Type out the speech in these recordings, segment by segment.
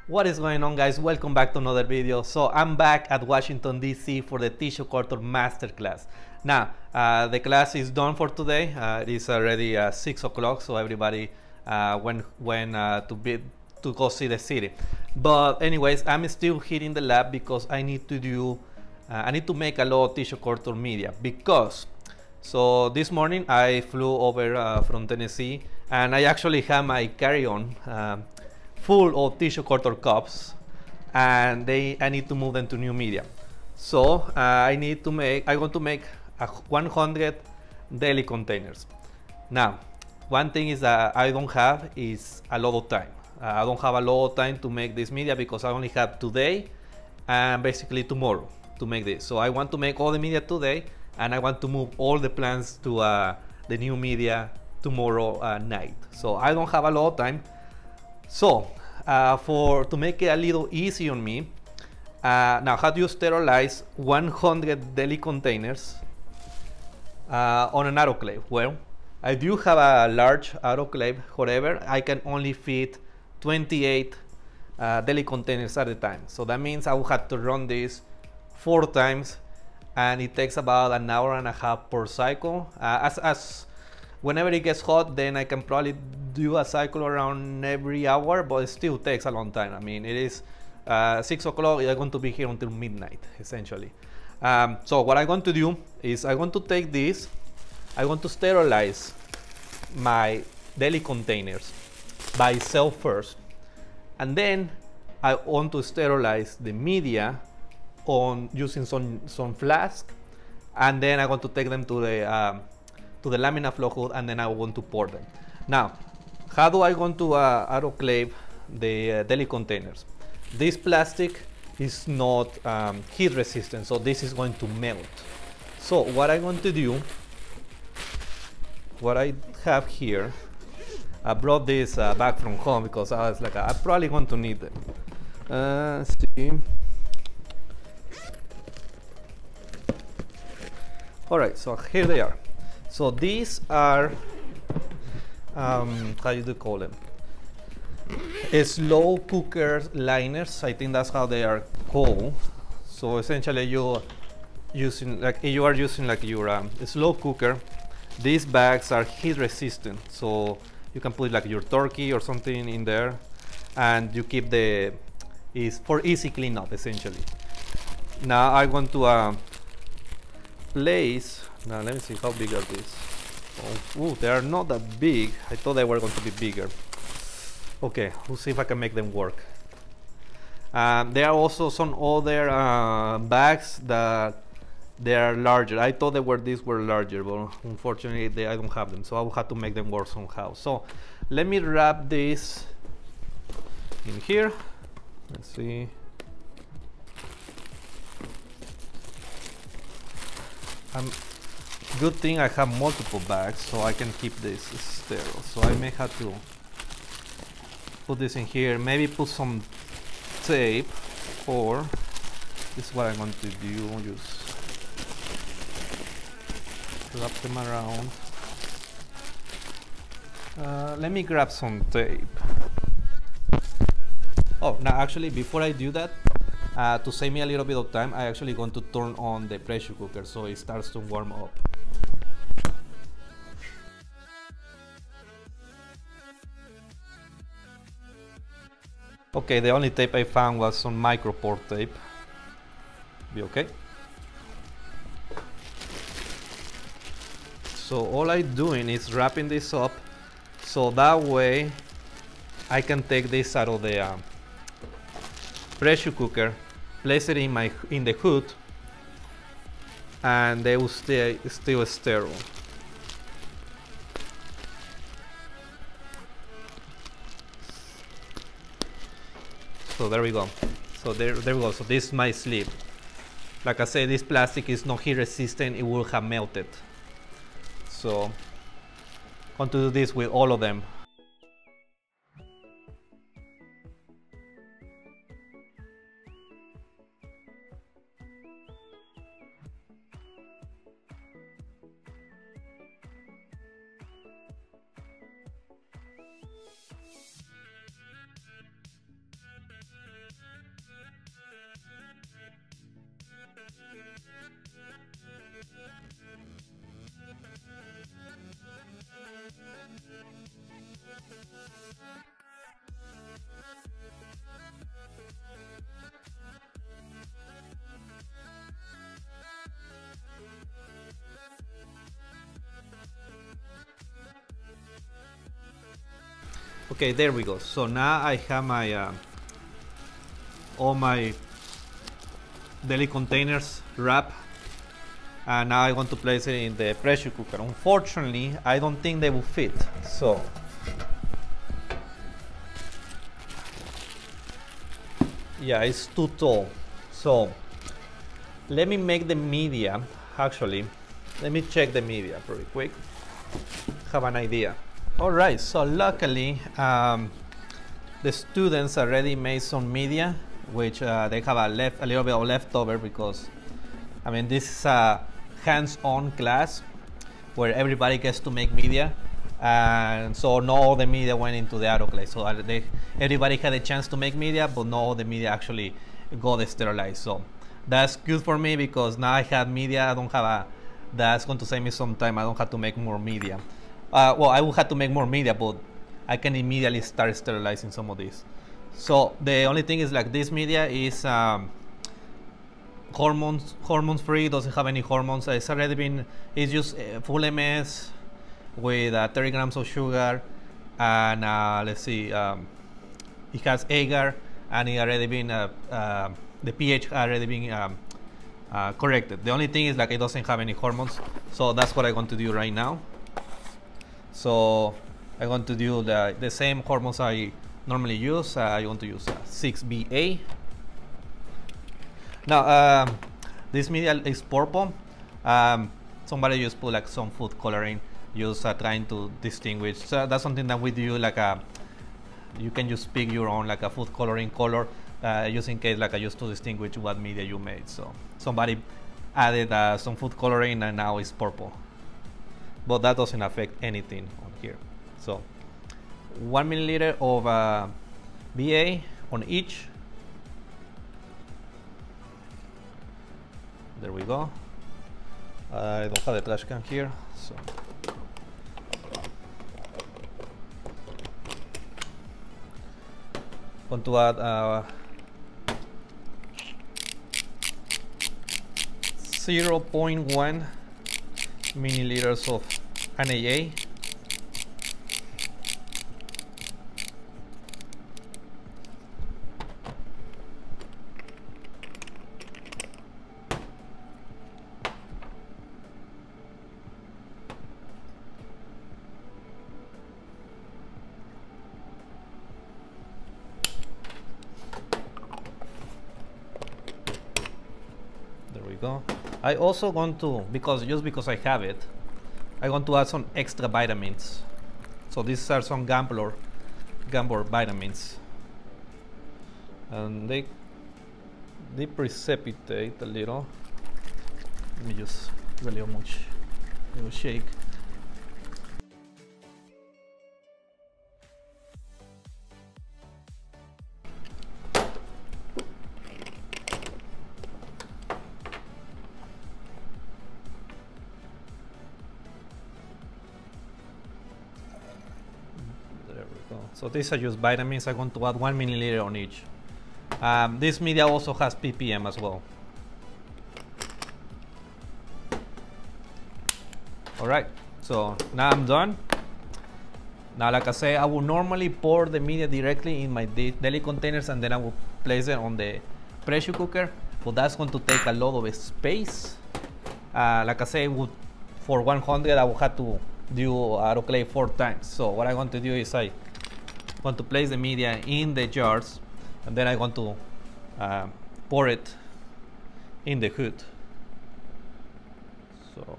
What is going on, guys? Welcome back to another video. So I'm back at Washington DC for the tissue culture masterclass. Now the class is done for today. It is already 6 o'clock, so everybody went to go see the city. But anyways, I'm still here in the lab because I need to make a lot of tissue culture media. Because so this morning I flew over from Tennessee, and I actually have my carry-on full of tissue culture cups, and I need to move them to new media. So I want to make 100 Deli containers. Now, one thing is that I don't have is a lot of time. I don't have a lot of time to make this media because I only have today and basically tomorrow to make this. So I want to make all the media today, and I want to move all the plans to the new media tomorrow night. So I don't have a lot of time. So to make it a little easy on me, now how do you sterilize 100 Deli containers on an autoclave? Well, I do have a large autoclave. However, I can only fit 28 Deli containers at a time. So that means I will have to run this 4 times, and it takes about an hour and a half per cycle. Whenever it gets hot, then I can probably do a cycle around every hour, but it still takes a long time. I mean, it is 6 o'clock. I'm going to be here until midnight, essentially. So what I'm going to do is I'm going to take this. I'm going to sterilize my Deli containers by itself first, and then I want to sterilize the media using some flask, and then I'm going to take them to the laminar flow hood, and then I want to pour them. Now, how do I want to autoclave the Deli containers? This plastic is not heat resistant, so this is going to melt. So what I'm going to do, what I have here, I brought this back from home because I was like, I'm probably going to need them. Let's see. All right, so here they are. So these are, how do you call them? Slow cooker liners. I think that's how they are called. So essentially, you are using your slow cooker. These bags are heat resistant, so you can put like your turkey or something in there, and you keep is for easy cleanup essentially. Now I want to place. Now let me see how big are these. Oh, they are not that big. I thought they were going to be bigger. Okay, we'll see if I can make them work. There are also some other bags that they are larger. I thought these were larger, but unfortunately I don't have them, so I will have to make them work somehow. So let me wrap this in here. Let's see. Good thing I have multiple bags, so I can keep this sterile. So I may have to put this in here, maybe put some tape, or this is what I'm going to do, just wrap them around. Let me grab some tape. Oh, now actually before I do that, to save me a little bit of time, I actually going to turn on the pressure cooker so it starts to warm up. Okay, the only tape I found was some micropore tape. Be okay. So all I'm doing is wrapping this up, so that way I can take this out of the pressure cooker, place it in the hood, and they will stay still sterile. So there we go. So there we go. So this is my sleeve. Like I said, this plastic is not heat resistant. It will have melted. So I'm going to do this with all of them. Okay, there we go. So now I have my all my deli containers wrapped, and now I want to place it in the pressure cooker. Unfortunately, I don't think they will fit. So yeah, it's too tall. So let me make the media. Actually, let me check the media pretty quick. Have an idea. All right, so luckily the students already made some media, which they have a little bit of leftover, because I mean, this is a hands-on class where everybody gets to make media, and so not all the media went into the autoclave. So everybody had a chance to make media, but not all the media actually got sterilized. So that's good for me, because now I have media. I don't have a, that's going to save me some time. I don't have to make more media. Well, I will have to make more media, but I can immediately start sterilizing some of these. So the only thing is, like, this media is hormones free, doesn't have any hormones. It's already been, it's just full MS with 30 grams of sugar, and let's see, it has agar, and it already been the pH already been corrected. The only thing is, like, it doesn't have any hormones. So that's what I'm going to do right now. So I'm going to do the same hormones I normally use. I want to use 6BA. Now this media is purple. Somebody just put like some food coloring, just trying to distinguish. So that's something that we do, like you can just pick your own, like a food coloring color, just in case, like, just to distinguish what media you made. So somebody added some food coloring, and now it's purple, but that doesn't affect anything on here. So 1 milliliter of BA on each. There we go. I don't have the trash can here, so want to add 0.1 milliliters of NaA. There we go. I also want to, because I have it, I want to add some extra vitamins. So these are some Gambler vitamins, and they precipitate a little. Let me just really much little shake. So these are just vitamins. I'm going to add 1 milliliter on each. This media also has ppm as well. All right, so now I'm done. Now, like I say, I will normally pour the media directly in my deli containers, and then I will place it on the pressure cooker, but that's going to take a lot of space. Like I say, for 100, I will have to do autoclave 4 times. So what I want to do is I want to place the media in the jars, and then I want to pour it in the hood. So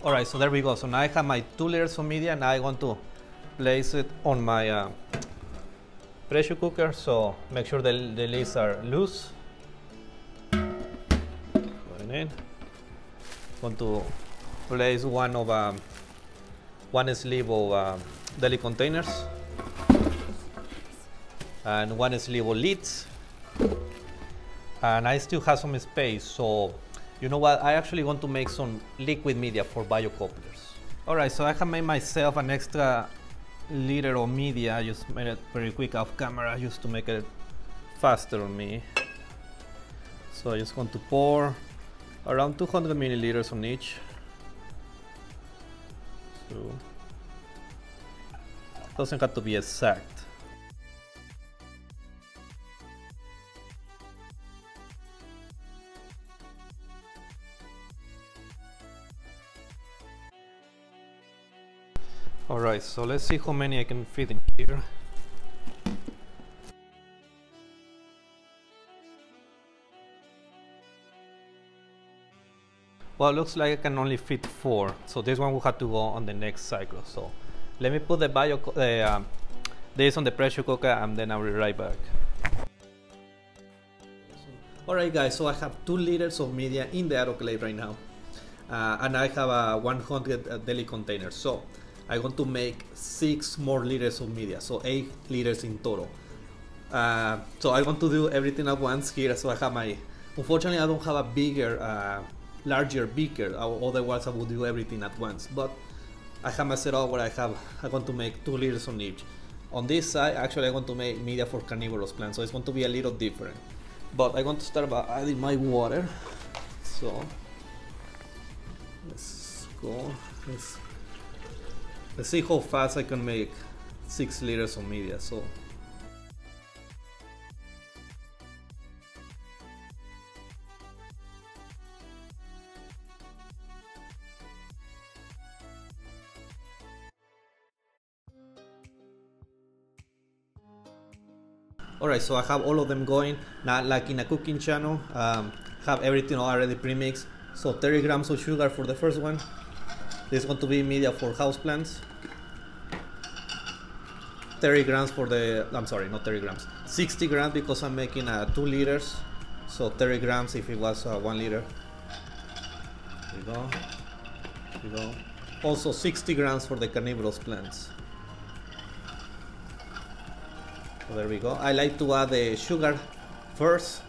all right, so there we go. So now I have my 2 liters of media. Now I want to place it on my pressure cooker. So make sure the lids are loose. Going in. Want to place one sleeve of deli containers and 1 sleeve of lids. And I still have some space, so you know what? I actually want to make some liquid media for biocouplers. Alright, so I have made myself an extra liter of media. I just made it very quick off camera just to make it faster on me. So I just want to pour around 200 milliliters on each. So doesn't have to be exact. Alright, so let's see how many I can fit in here. Well, it looks like I can only fit 4, so this one will have to go on the next cycle. So let me put this on the pressure cooker and then I'll be right back. Alright guys, so I have 2 liters of media in the autoclave right now. And I have a 100 deli containers. So I want to make 6 more liters of media, so 8 liters in total. So I want to do everything at once here. So I have unfortunately I don't have a bigger, larger beaker, otherwise I would do everything at once. But I have my setup where I want to make 2 liters on each. On this side, actually I want to make media for carnivorous plants, so it's going to be a little different. But I want to start by adding my water. So let's go. Let's see how fast I can make 6 liters of media. So alright, so I have all of them going, not like in a cooking channel. Have everything already pre-mixed. So 30 grams of sugar for the first one. This is going to be media for houseplants. 30 grams for the, I'm sorry, not 30 grams, 60 grams because I'm making 2 liters. So 30 grams if it was 1 liter. There we go. There we go. Also 60 grams for the carnivorous plants. So there we go. I like to add the sugar first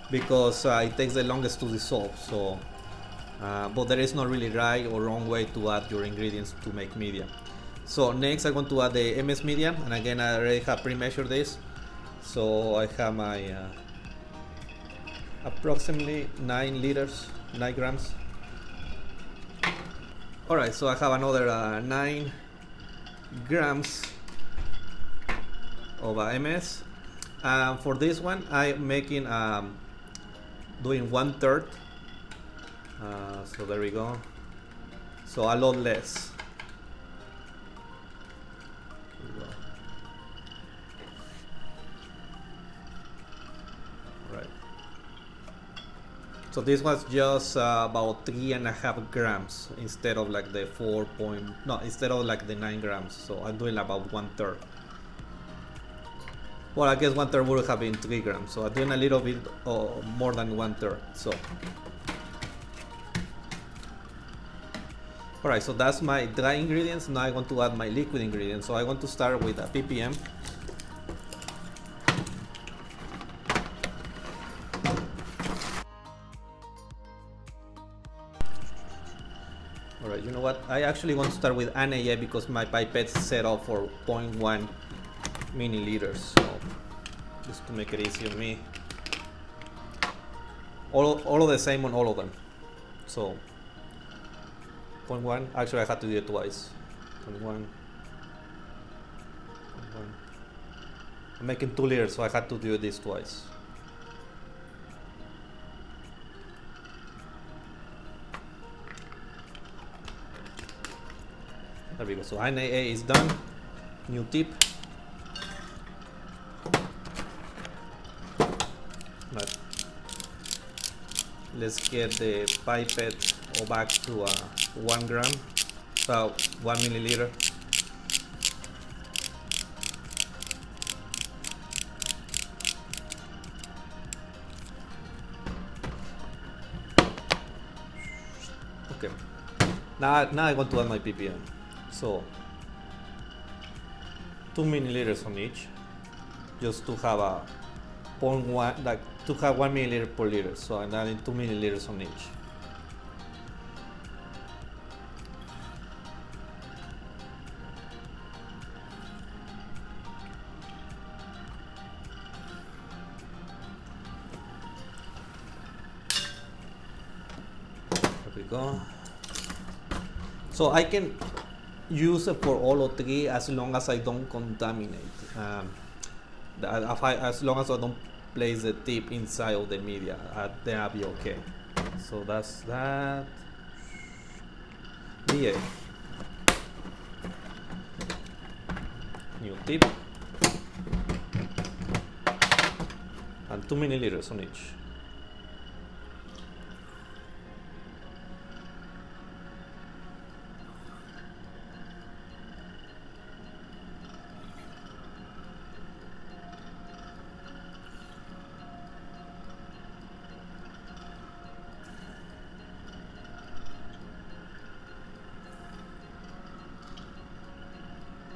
because it takes the longest to dissolve. So, but there is no really right or wrong way to add your ingredients to make media. So next I'm going to add the MS media, and again I already have pre-measured this. So I have my approximately 9 grams. Alright, so I have another 9 grams of MS. For this one I'm making doing 1/3. So there we go. So a lot less. Right. So this was just about 3.5 grams instead of like the instead of like the 9 grams. So I'm doing about 1/3. Well, I guess 1/3 would have been 3 grams. So I'm doing a little bit more than 1/3. So. Alright, so that's my dry ingredients. Now I want to add my liquid ingredients. So I want to start with a ppm. Alright, you know what? I actually want to start with NaA because my pipette's set up for 0.1 milliliters. So just to make it easy on me. All of the same on all of them. So 0.1, actually I had to do it twice. 0.1. I'm making 2 liters, so I had to do this twice. There we go. So NaA is done. New tip. Right. Let's get the pipette back to 1 gram, about 1 milliliter. Okay. Now I want to add my ppm. So 2 milliliters on each, just to have a 0.1, like to have 1 milliliter per liter. So I'm adding 2 milliliters on each. go. So I can use it for all of three as long as I don't contaminate. As long as I don't place the tip inside of the media, then I'll be okay. So that's that. BA. New tip. And 2 milliliters on each.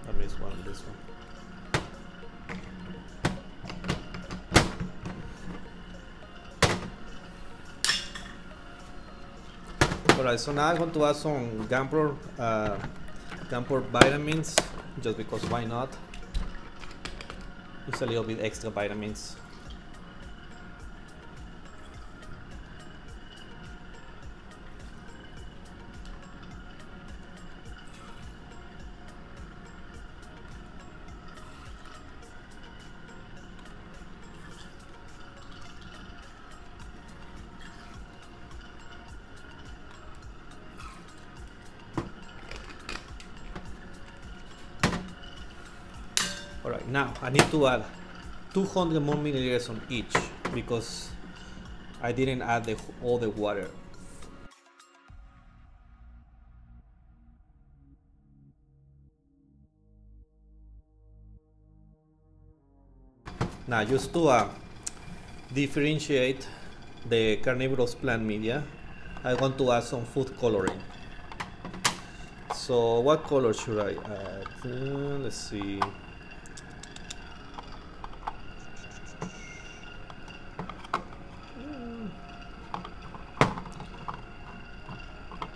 I missed one, this one. Alright, so now I'm going to add some Gampor vitamins, just because why not? Just a little bit extra vitamins. Alright, now I need to add 200 more milliliters on each because I didn't add all the water. Now, just to differentiate the carnivorous plant media, I want to add some food coloring. So what color should I add? Let's see.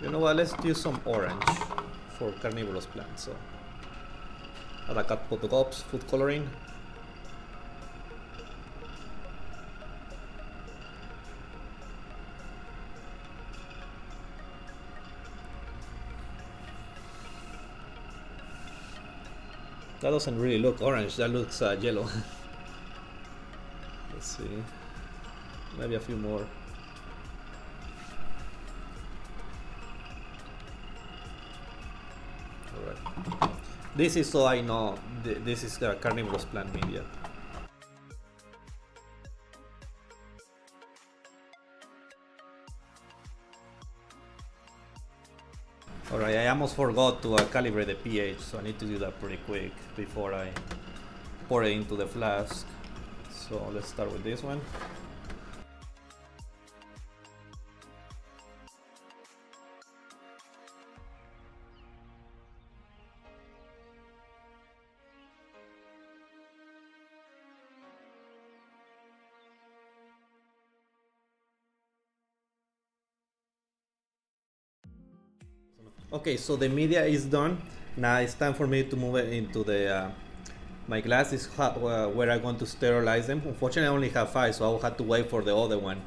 You know what, let's use some orange for carnivorous plants. So add a couple of drops, food coloring. That doesn't really look orange, that looks yellow. Let's see, maybe a few more. Alright, this is so I know this is carnivorous plant media. Alright, I almost forgot to calibrate the pH, so I need to do that pretty quick before I pour it into the flask. So let's start with this one. Okay, so the media is done. Now it's time for me to move it into the my glass is where I'm going to sterilize them. Unfortunately, I only have 5, so I will have to wait for the other one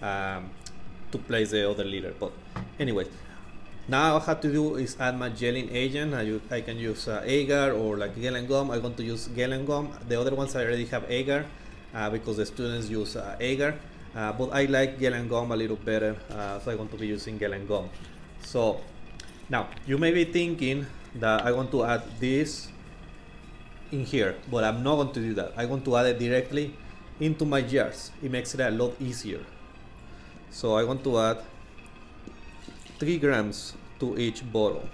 to place the other liter. But anyways, now all I have to do is add my gelling agent. I can use agar or like Gel gum. I'm going to use Gel gum. The other ones I already have agar because the students use agar. But I like Gel gum a little better, so I'm going to be using Gel gum. So now, you may be thinking that I want to add this in here, but I'm not going to do that. I'm going to add it directly into my jars. It makes it a lot easier. So I want to add 3 grams to each bottle.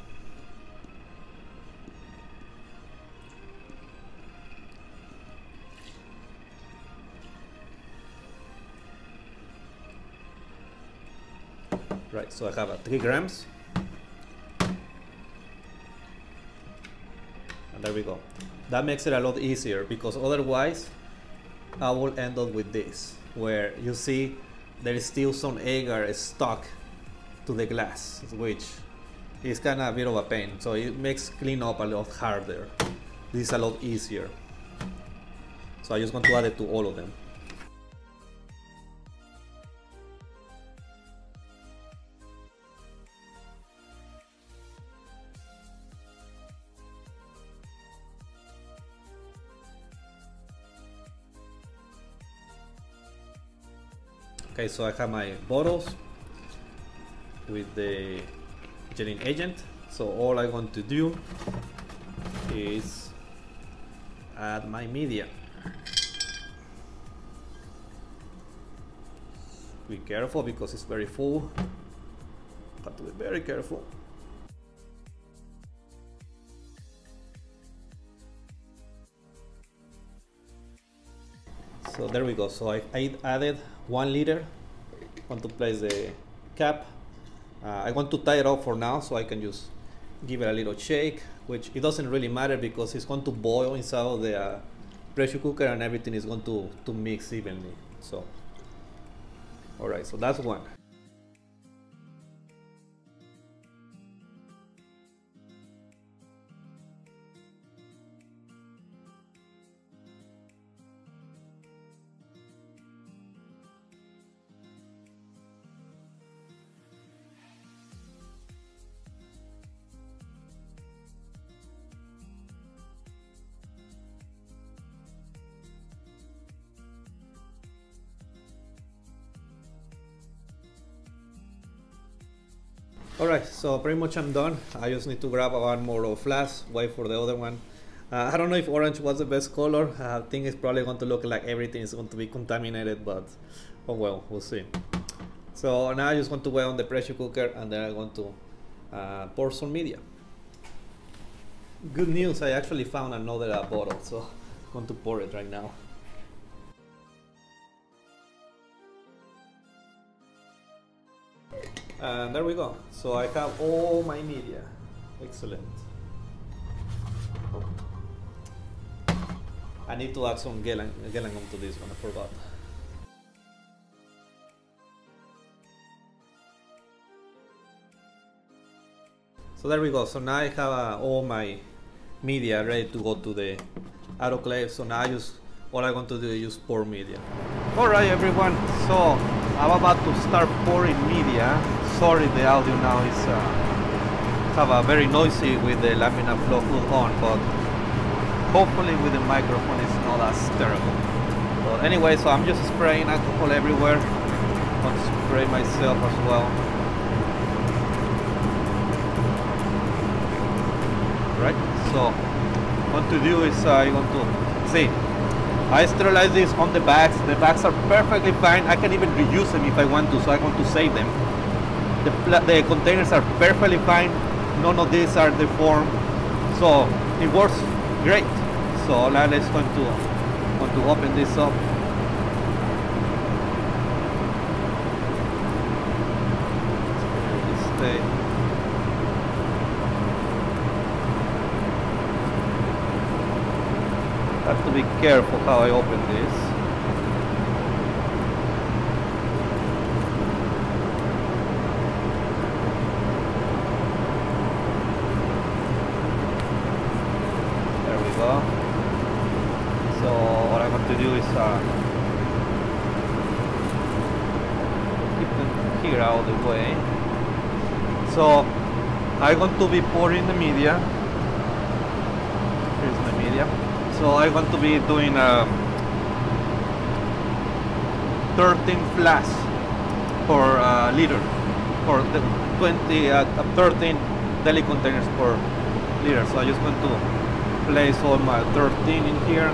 Right, so I have 3 grams. And there we go. That makes it a lot easier because otherwise I will end up with this, where you see there is still some agar stuck to the glass, which is kind of a bit of a pain. So it makes clean up a lot harder. This is a lot easier. So I just want to add it to all of them. Okay, so I have my bottles with the gelling agent. So all I want to do is add my media. Be careful because it's very full. Have to be very careful. So there we go. So I added 1 liter. I want to place the cap. I want to tie it up for now, so I can just give it a little shake, which it doesn't really matter because it's going to boil inside of the pressure cooker and everything is going to mix evenly. So, all right, so that's one. Alright, so pretty much I'm done. I just need to grab one more flask, wait for the other one. I don't know if orange was the best color. I think it's probably going to look like everything is going to be contaminated, but oh well, we'll see. So now I just want to wait on the pressure cooker and then I'm going to pour some media. Good news, I actually found another bottle, so I'm going to pour it right now. And there we go. So I have all my media. Excellent. I need to add some gelling onto this one, I forgot. So there we go. So now I have all my media ready to go to the autoclave. So now all I'm going to do is just pour media. Alright everyone, so I'm about to start pouring media. Sorry the audio now is very noisy with the laminar flow hood on, but hopefully with the microphone it's not as terrible. But anyway, so I'm just spraying alcohol everywhere. I'm going to spray myself as well. Right, so what to do is I want to see. I sterilize this on the bags. The bags are perfectly fine. I can even reuse them if I want to, so I want to save them. The containers are perfectly fine. None of these are deformed, so it works great. So now let's going to open this up. I have to be careful how I open this. There we go. So what I'm going to do is keep them here out of the way. So I'm going to be pouring the media. Here's the media. So I'm going to be doing 13 flasks per liter, for the 13 deli containers per liter. So I'm just going to place all my 13 in here.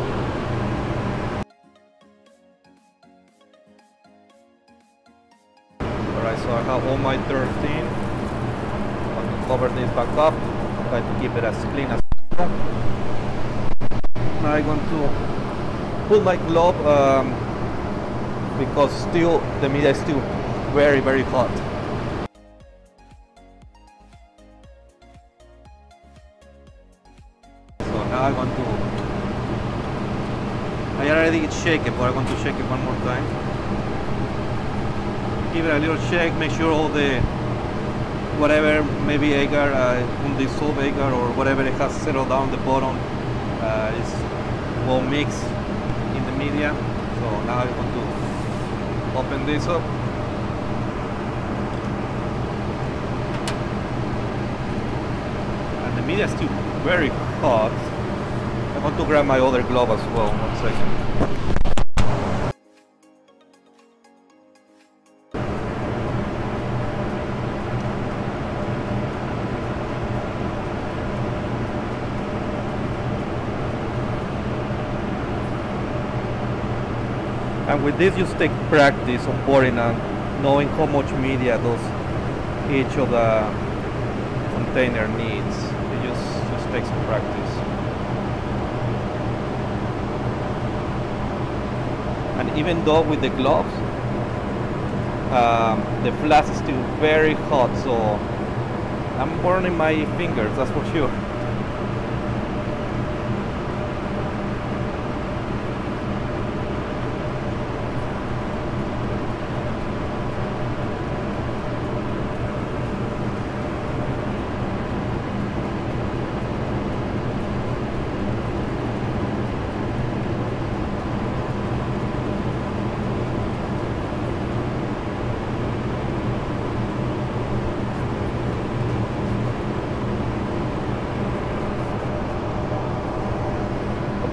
Alright, so I have all my 13. I'm going to cover this back up, try to keep it as clean as possible. Now I'm going to put my glove because still the media is still very hot. So now I'm going to, I already shake it, but I'm going to shake it one more time. Give it a little shake, make sure all the whatever, maybe agar, undissolved agar or whatever it has settled down the bottom is well mixed in the media. So now I'm going to open this up. And the media is still very hot. I want to grab my other glove as well. 1 second. And with this, you take practice on pouring and knowing how much media does each of the container needs. It just takes some practice. And even though with the gloves, the flask is still very hot, so I'm burning my fingers, that's for sure.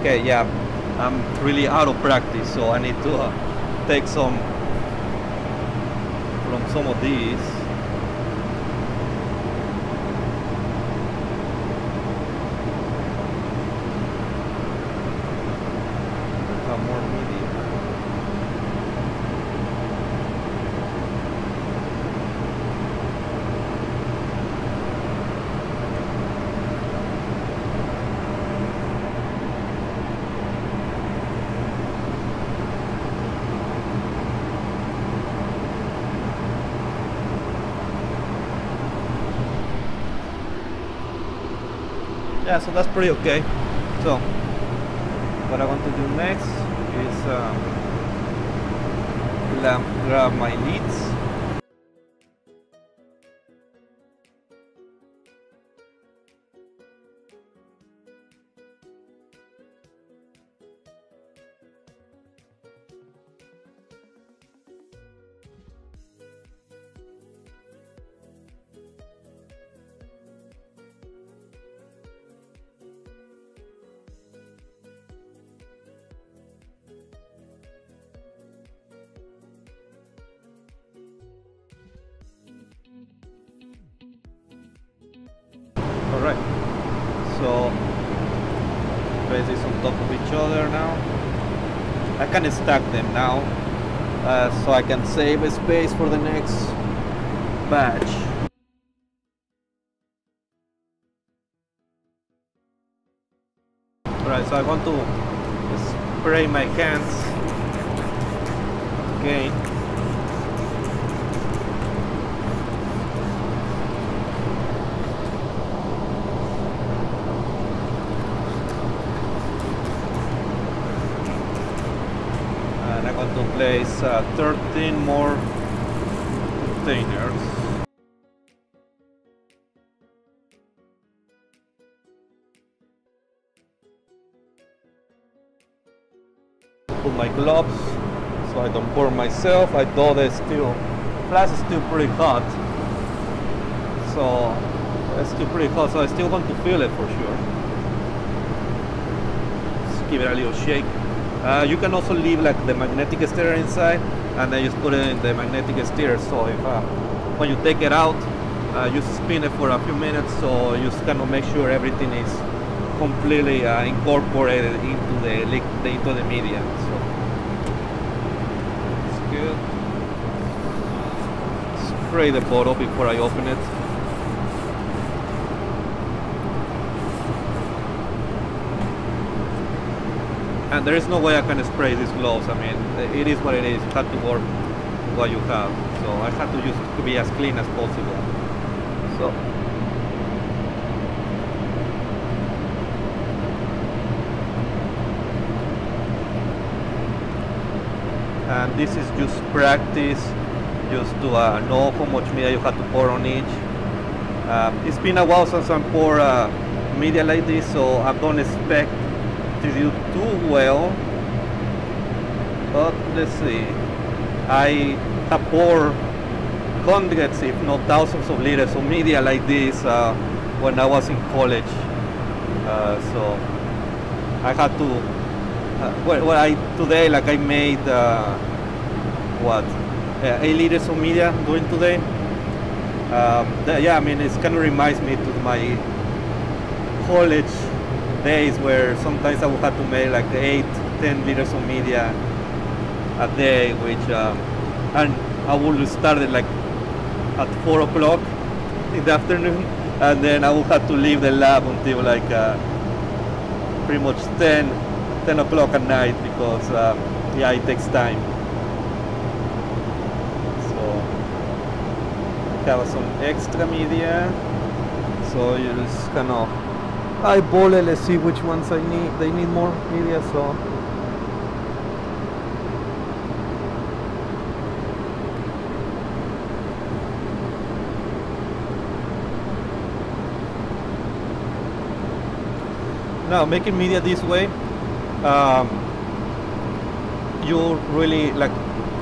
Okay, yeah, I'm really out of practice, so I need to take some from some of these. Have more media. Yeah, so that's pretty okay. So what I want to do next is grab my lids. Alright, so place this on top of each other now. I can stack them now, so I can save a space for the next batch. Alright, so I want to spray my hands again. To place 13 more containers. Put my gloves so I don't burn myself. I thought the flask is still pretty hot, so it's still pretty hot. So I still want to feel it for sure. Just give it a little shake. You can also leave like the magnetic stirrer inside and then just put it in the magnetic stirrer, so if when you take it out, you spin it for a few minutes, so you just kind of make sure everything is completely incorporated into the media. So it's good. Spray the bottle before I open it. And there is no way I can spray these gloves. I mean, it is what it is. You have to work what you have. So I have to use to be as clean as possible. So and this is just practice, just to know how much media you have to pour on each. It's been a while since I pour media like this, so I don't expect to do too well, but let's see. I have poured hundreds, if not thousands of liters of media like this when I was in college, so I had to today, like I made what 8 liters of media during today. Yeah, I mean, it kind of reminds me to my college days where sometimes I would have to make like 8-10 liters of media a day, which and I will start it like at 4 o'clock in the afternoon, and then I will have to leave the lab until like pretty much 10 o'clock at night, because yeah, it takes time. So have some extra media, so you just kind of eyeball it. Let's see which ones I need. They need more media, so now making media this way, you really like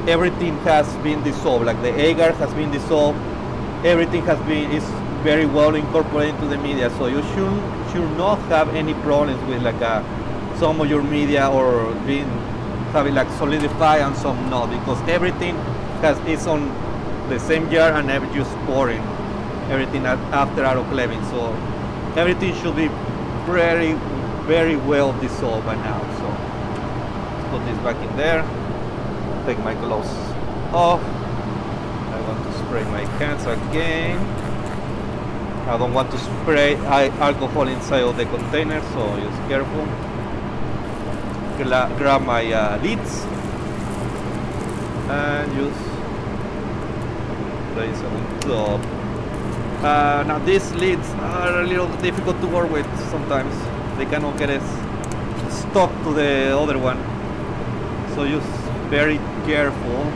everything has been dissolved, like the agar has been dissolved, everything is very well incorporated into the media, so you should not have any problems with like some of your media or having like solidify and some not, because everything is on the same jar and just pouring everything after autoclaving, so everything should be very well dissolved by now. So let's put this back in there, take my gloves off. I want to spray my hands again. I don't want to spray alcohol inside of the container, so just careful. Grab my lids and just place them on top. Now these lids are a little difficult to work with sometimes. They cannot get stuck to the other one, so just very careful.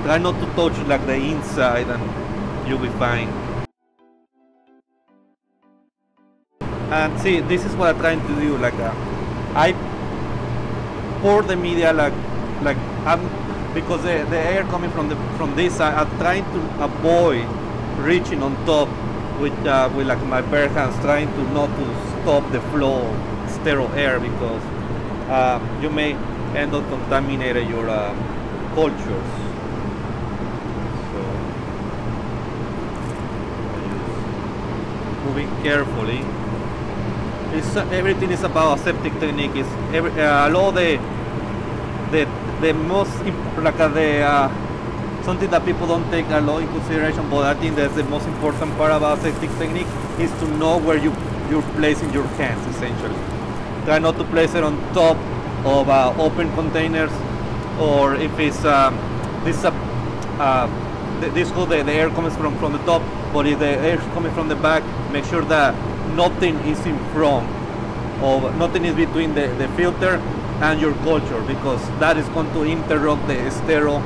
Try not to touch like the inside and you'll be fine. And see, this is what I'm trying to do, like I pour the media like because the air coming from this side, I'm trying to avoid reaching on top with like my bare hands, trying to not to stop the flow of sterile air, because you may end up contaminating your cultures. So moving carefully. Everything is about aseptic technique. Is a lot of the most like something that people don't take a lot in consideration, but I think that's the most important part about aseptic technique, is to know where you're placing your hands, essentially. Try not to place it on top of open containers, or if it's the air comes from the top, but if the air is coming from the back, make sure that nothing is in front, or nothing is between the filter and your culture, because that is going to interrupt the sterile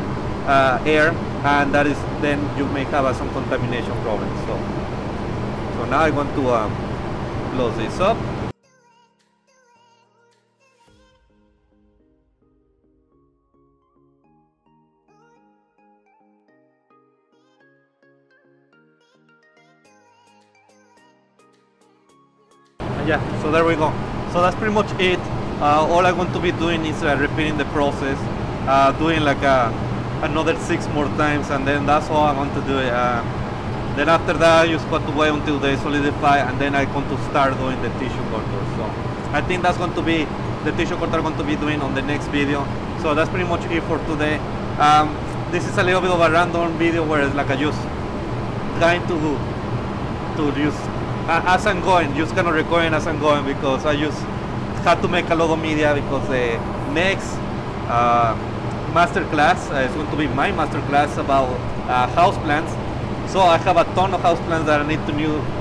air, and that is then you may have some contamination problems. So now I want to close this up. And yeah, so there we go. So that's pretty much it. All I'm going to be doing is repeating the process, doing like another 6 more times, and then that's all I want to do. Then after that, I just got to wait until they solidify, and then I'm going to start doing the tissue culture. So I think that's going to be the tissue culture I'm going to be doing on the next video. So that's pretty much it for today. This is a little bit of a random video where it's like I just trying to use as I'm going, just kind of recording as I'm going, because I just had to make a lot of media, because the next master class is going to be my master class about house plants. So I have a ton of house plants that I need to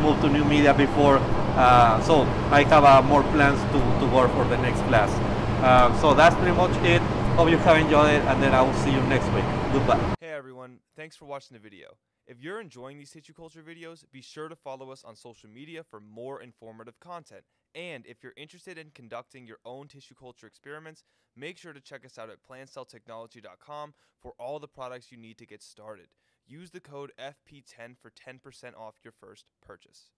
move to new media before, so I have more plans to work for the next class. So that's pretty much it. Hope you have enjoyed it, and then I will see you next week. Goodbye. Hey everyone, thanks for watching the video. If you're enjoying these tissue culture videos, be sure to follow us on social media for more informative content. And if you're interested in conducting your own tissue culture experiments, make sure to check us out at plantcelltechnology.com for all the products you need to get started. Use the code FP10 for 10% off your first purchase.